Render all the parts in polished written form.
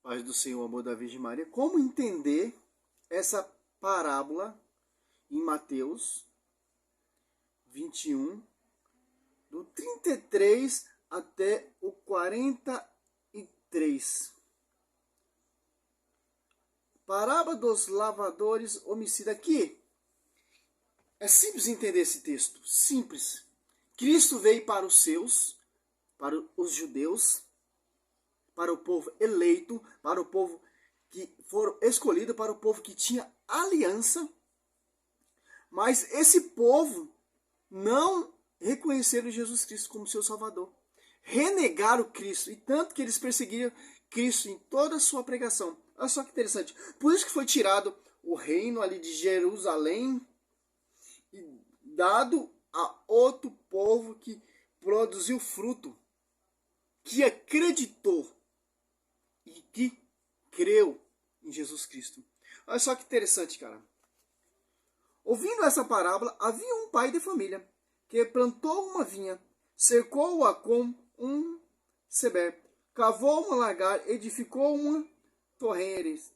Paz do Senhor, amor da Virgem Maria. Como entender essa parábola em Mateus 21, do 33 até o 43. Parábola dos lavadores homicidas. Aqui é simples entender esse texto. Simples. Cristo veio para os seus, para os judeus, para o povo eleito, para o povo que foram escolhidos, para o povo que tinha aliança. Mas esse povo não reconheceram Jesus Cristo como seu Salvador. Renegaram Cristo, e tanto que eles perseguiram Cristo em toda a sua pregação. Olha só que interessante. Por isso que foi tirado o reino ali de Jerusalém e dado a outro povo que produziu fruto, que acreditou e que creu em Jesus Cristo. Olha só que interessante, cara. Ouvindo essa parábola, havia um pai de família que plantou uma vinha, cercou-a com um ceber, cavou um lagar, edificou uma torres,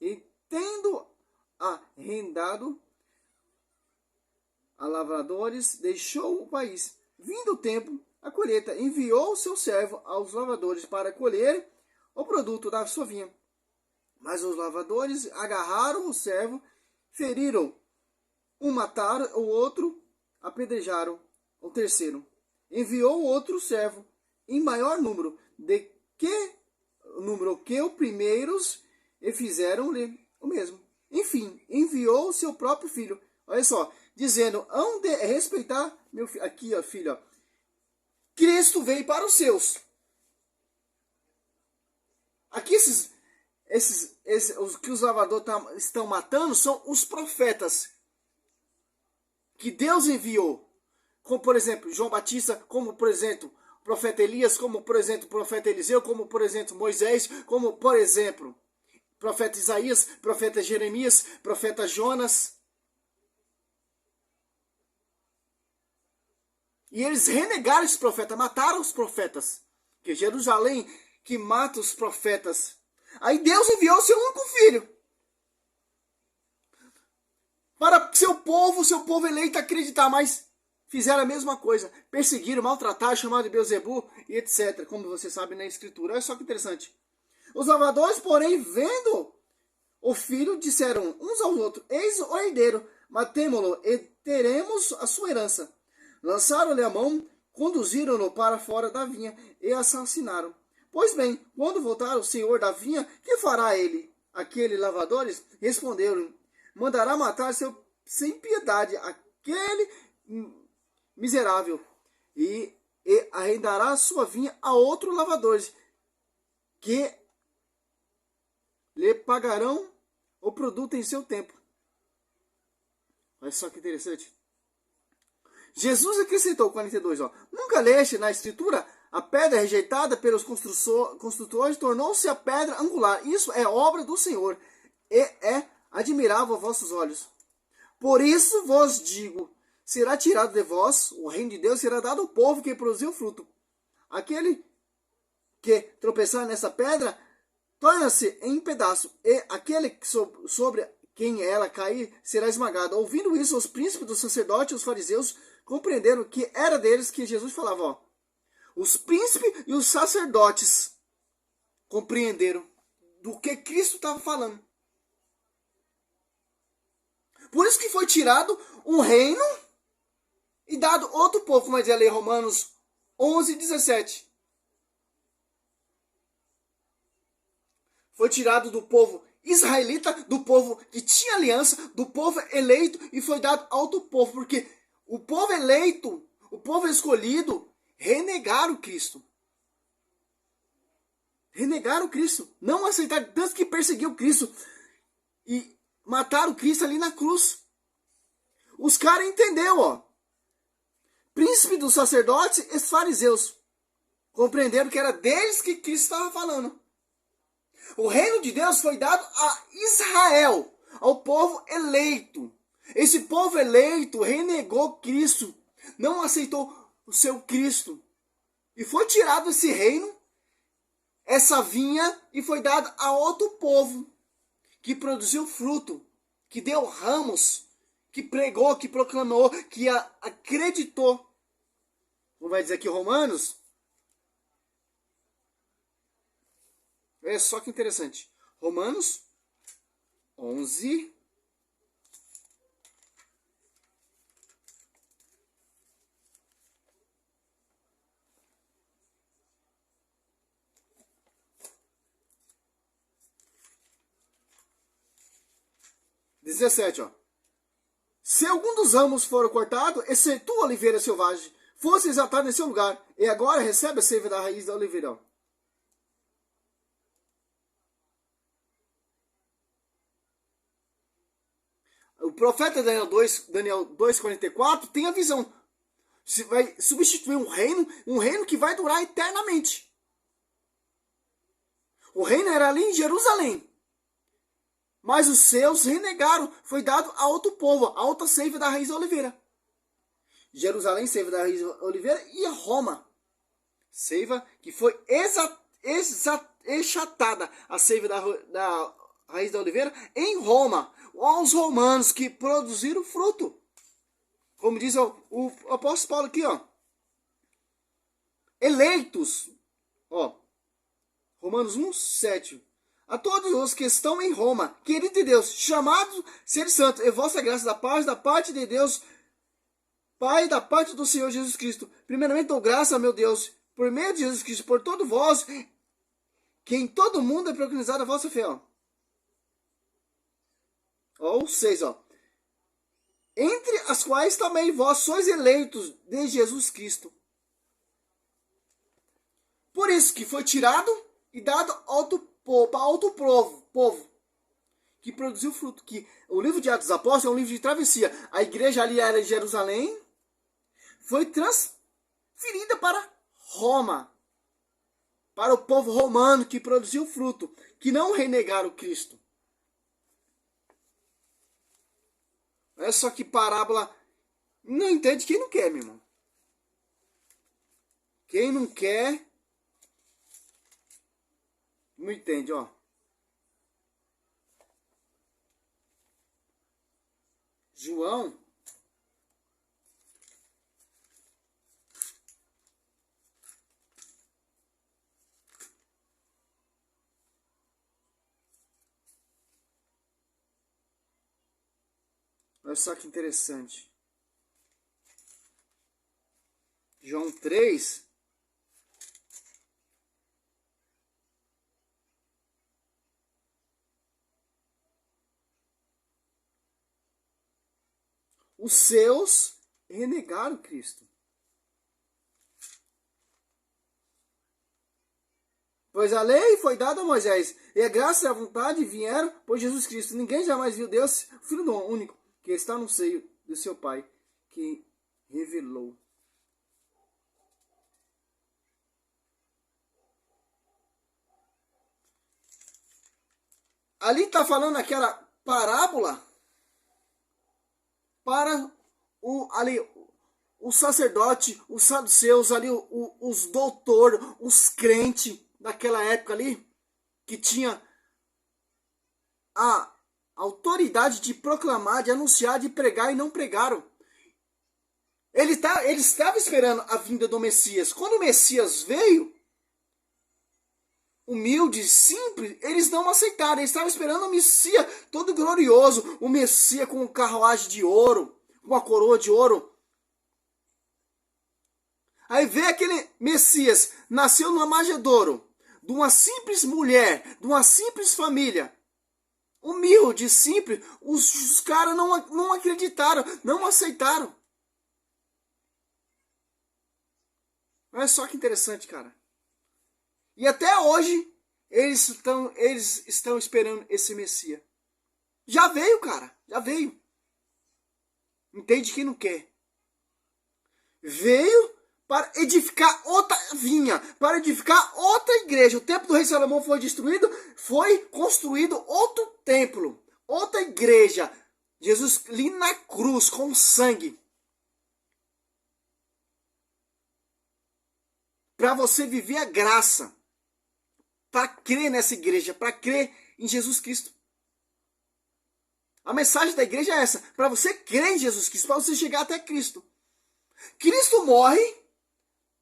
e tendo arrendado a lavradores, deixou o país. Vindo o tempo, a colheita, enviou seu servo aos lavradores para colher o produto da sua vinha. Mas os lavradores agarraram o servo, feriram, um mataram, o outro apedrejaram, o terceiro. Enviou outro servo em maior número que os primeiros, e fizeram-lhe o mesmo. Enfim, enviou seu próprio filho. Olha só, dizendo: hão de respeitar meu filho. Aqui, ó, filho, ó. Cristo veio para os seus. Aqui os que os lavadores estão matando são os profetas que Deus enviou. Como, por exemplo, João Batista, como, por exemplo, o profeta Elias, como, por exemplo, o profeta Eliseu, como, por exemplo, Moisés, como, por exemplo, profeta Isaías, profeta Jeremias, profeta Jonas. E eles renegaram esse profeta, mataram os profetas. Que Jerusalém que mata os profetas. Aí Deus enviou o seu único filho para seu povo eleito acreditar, mas fizeram a mesma coisa. Perseguiram, maltrataram, chamaram de Beelzebu e etc. Como você sabe na escritura. Olha só que interessante. Os lavradores, porém, vendo o filho, disseram uns aos outros: eis o herdeiro, matemo-lo e teremos a sua herança. Lançaram-lhe a mão, conduziram-no para fora da vinha e assassinaram. Pois bem, quando voltar o senhor da vinha, que fará ele? Aqueles lavradores responderam: mandará matar sem piedade aquele miserável e arrendará sua vinha a outros lavradores, que lhe pagarão o produto em seu tempo. Olha só que interessante. Jesus acrescentou, 42, ó: nunca leste na escritura: a pedra rejeitada pelos construtores tornou-se a pedra angular. Isso é obra do Senhor e é admirável aos vossos olhos. Por isso vos digo: será tirado de vós o reino de Deus, será dado ao povo que produziu fruto. Aquele que tropeçar nessa pedra torna-se em pedaço, e aquele que sobre quem ela cair será esmagado. Ouvindo isso, os príncipes dos sacerdotes e os fariseus compreenderam que era deles que Jesus falava. Ó, os príncipes e os sacerdotes compreenderam do que Cristo estava falando. Por isso que foi tirado um reino e dado outro povo, como diz a lei, Romanos 11, 17. Foi tirado do povo israelita, do povo que tinha aliança, do povo eleito, e foi dado a outro povo, porque o povo eleito, o povo escolhido, renegaram Cristo. Renegaram Cristo. Não aceitaram, tanto que perseguiu Cristo e mataram Cristo ali na cruz. Os caras entenderam, ó. Príncipe dos sacerdotes e fariseus compreenderam que era deles que Cristo estava falando. O reino de Deus foi dado a Israel, ao povo eleito. Esse povo eleito renegou Cristo, não aceitou o seu Cristo. E foi tirado esse reino essa vinha e foi dada a outro povo, que produziu fruto, que deu ramos, que pregou, que proclamou, que acreditou. Como vai dizer aqui Romanos? Olha só que interessante. Romanos 11. (17), ó. Se algum dos ramos for cortado, exceto a oliveira selvagem, fosse exaltado em seu lugar, e agora recebe a seiva da raiz da oliveira. Ó. O profeta Daniel 2:44 tem a visão. Vai substituir um reino que vai durar eternamente. O reino era ali em Jerusalém. Mas os seus renegaram. Foi dado a outro povo, a outra seiva da raiz da oliveira. Jerusalém, seiva da raiz da oliveira, e Roma, seiva que foi enxatada, a seiva da raiz da oliveira, em Roma. Aos romanos que produziram fruto. Como diz o apóstolo Paulo aqui, ó. Eleitos, ó. Romanos 1:7. A todos os que estão em Roma, querido de Deus, chamados ser santos, e vossa graça da parte de Deus, Pai, da parte do Senhor Jesus Cristo. Primeiramente dou graça, meu Deus, por meio de Jesus Cristo, por todo vós, que em todo mundo é proclamada a vossa fé. Ó. Ou 6, ó. Entre as quais também vós sois eleitos de Jesus Cristo. Por isso que foi tirado e dado para outro povo que produziu fruto. Que o livro de Atos dos Apóstolos é um livro de travessia. A igreja ali era em Jerusalém, foi transferida para Roma, para o povo romano que produziu fruto, que não renegaram Cristo. Olha só que parábola. Não entende quem não quer, meu irmão. Quem não quer, não entende, ó. João. Olha só que interessante. João 3. Os seus renegaram Cristo. Pois a lei foi dada a Moisés, e a graça e a vontade vieram por Jesus Cristo. Ninguém jamais viu Deus, o Filho do único, que está no seio do seu Pai, que revelou. Ali está falando aquela parábola para o sacerdote, os saduceus, ali, os doutores, os crentes daquela época ali, que tinha a autoridade de proclamar, de anunciar, de pregar, e não pregaram. Eles estavam esperando a vinda do Messias. Quando o Messias veio, humilde, simples, eles não aceitaram. Eles estavam esperando o Messias todo glorioso, o Messias com um carruagem de ouro, uma coroa de ouro. Aí vê aquele Messias, nasceu no Amagedouro, de uma simples mulher, de uma simples família, humilde, simples. Os caras não acreditaram, não aceitaram. Olha só que interessante, cara. E até hoje, eles estão esperando esse Messias. Já veio, cara, já veio. Entende quem não quer. Veio para edificar outra vinha, para edificar outra igreja. O templo do rei Salomão foi destruído, foi construído outro templo, outra igreja. Jesus ali na cruz, com sangue. Para você viver a graça. para crer nessa igreja, para crer em Jesus Cristo. A mensagem da igreja é essa, para você crer em Jesus Cristo, para você chegar até Cristo. Cristo morre,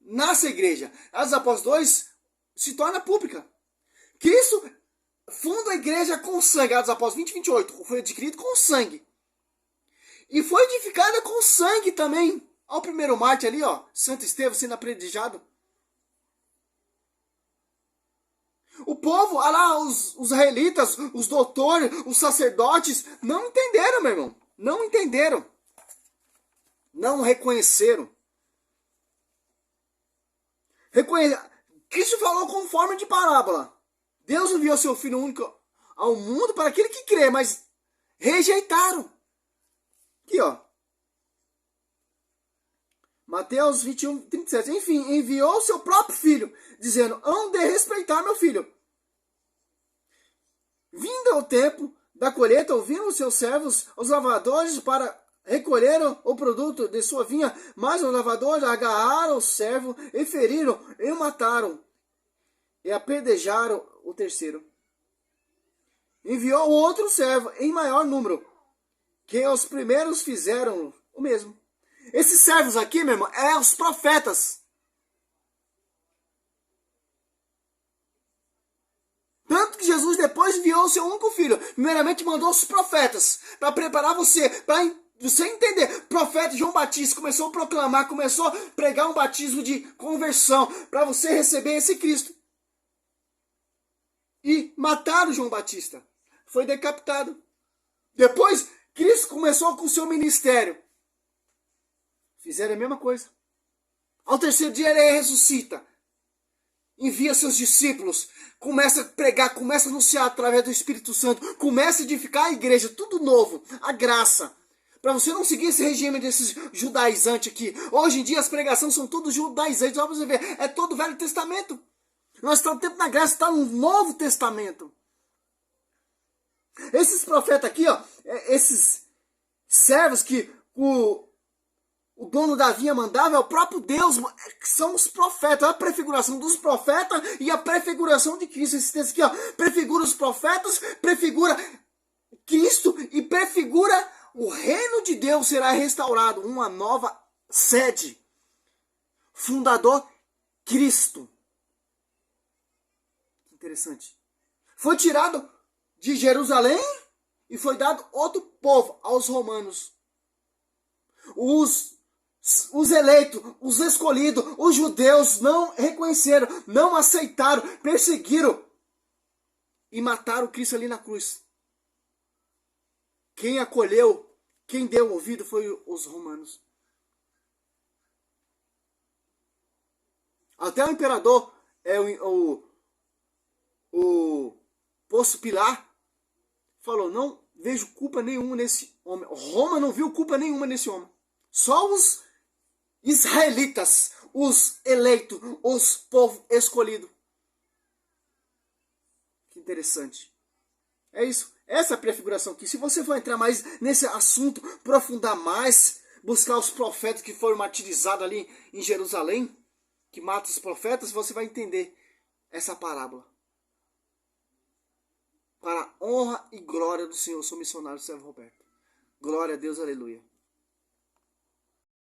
nasce a igreja. Atos dos Apóstolos 2 se torna pública. Cristo funda a igreja com sangue. Atos dos Apóstolos 20 e 28. Foi adquirido com sangue. E foi edificada com sangue também. Olha o primeiro mártir ali, ó. Santo Estevão sendo apredejado. O povo, olha lá, os israelitas, os doutores, os sacerdotes, não entenderam, meu irmão. Não entenderam. Não reconheceram. Cristo falou com forma de parábola. Deus enviou seu Filho único ao mundo para aquele que crê, mas rejeitaram. Aqui, ó. Mateus 21, 37. Enfim, enviou seu próprio Filho, dizendo, hão de respeitar meu filho. Vindo ao tempo da colheita, ouviram os seus servos, os lavadores, para recolher o produto de sua vinha, mas os lavadores agarraram o servo e feriram e o mataram e apedrejaram o terceiro. Enviou outro servo em maior número, que os primeiros fizeram o mesmo. Esses servos aqui, meu irmão, é os profetas. Tanto que Jesus depois enviou o seu único filho. Primeiramente mandou os profetas para preparar você, para você entender. Profeta João Batista começou a proclamar, começou a pregar um batismo de conversão para você receber esse Cristo. E mataram João Batista. Foi decapitado. Depois, Cristo começou com o seu ministério. Fizeram a mesma coisa. Ao terceiro dia ele ressuscita. Envia seus discípulos. Começa a pregar, começa a anunciar através do Espírito Santo. Começa a edificar a igreja. Tudo novo. A graça. Para você não seguir esse regime desses judaizantes aqui. Hoje em dia as pregações são todos judaizantes. Olha pra você ver. É todo o Velho Testamento. Nós estamos no tempo da graça. Está no Novo Testamento. Esses profetas aqui, ó. Esses servos que o dono da vinha mandava é o próprio Deus, que são os profetas. A prefiguração dos profetas e a prefiguração de Cristo. Esse texto aqui, ó, prefigura os profetas, prefigura Cristo e prefigura o reino de Deus será restaurado. Uma nova sede. Fundador Cristo. Interessante. Foi tirado de Jerusalém e foi dado outro povo aos romanos. Os eleitos, os escolhidos, os judeus não reconheceram, não aceitaram, perseguiram e mataram Cristo ali na cruz. Quem acolheu, quem deu ouvido foi os romanos. Até o imperador, o Pôncio Pilatos, falou, não vejo culpa nenhuma nesse homem. Roma não viu culpa nenhuma nesse homem. Só os israelitas, os eleitos, os povos escolhidos. Que interessante. É isso. Essa é a prefiguração aqui. Se você for entrar mais nesse assunto, aprofundar mais, buscar os profetas que foram martirizados ali em Jerusalém, que matam os profetas, você vai entender essa parábola. Para a honra e glória do Senhor, sou missionário Sérgio Roberto. Glória a Deus, aleluia.